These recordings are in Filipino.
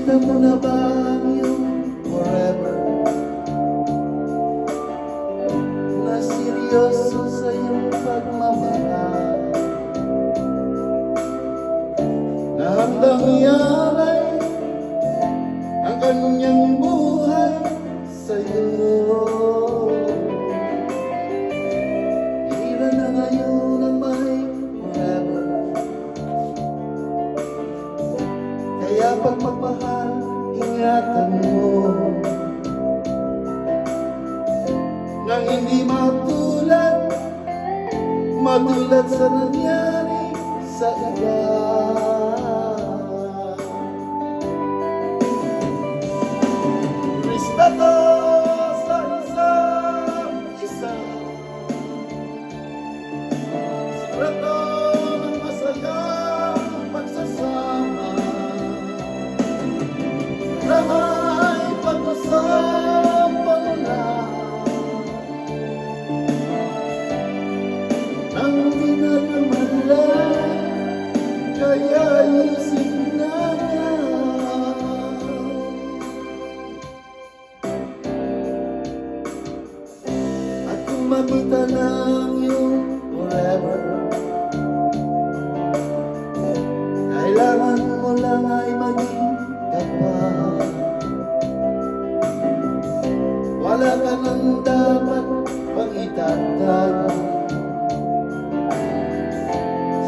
Nakita mo na ba ang iyong forever na seryoso sa iyong pagmamahal, na handang ialay ang kanyang buhay sa iyo? Ilan na ngayon ang may forever, kaya pag magmahal, ingatan mo nang hindi matulad sa nangyari sa iba. Respeto sa isa't isa, sikreto ng masayang pagsasama, ramay pag-usapan na nang di na lumalang, kaya ayusin na nga. At kung makita lang yung forever, kailangan mo lang ay maging kapal. Wala ka nang dapat pang itatago,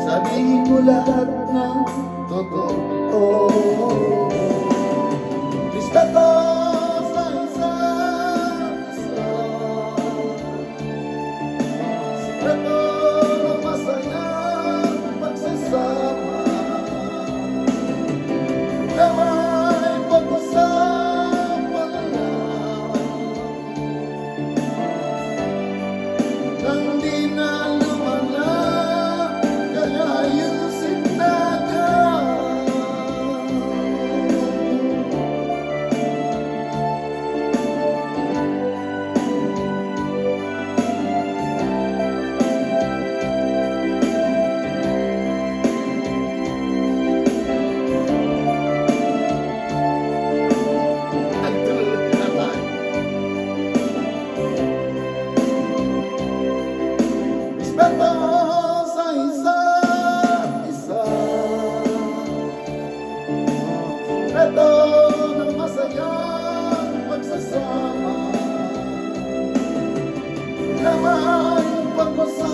sabihin mo lahat ng totoo. Respeto sa isa't isa, sikreto ng masayang pagsasama, damay pag-usapan na nang di na lumala, kaya ayusin na nga. Ang tulad naman. Respeto sa isa't isa, sikreto ng masayang pagsasama, damay pag-usapan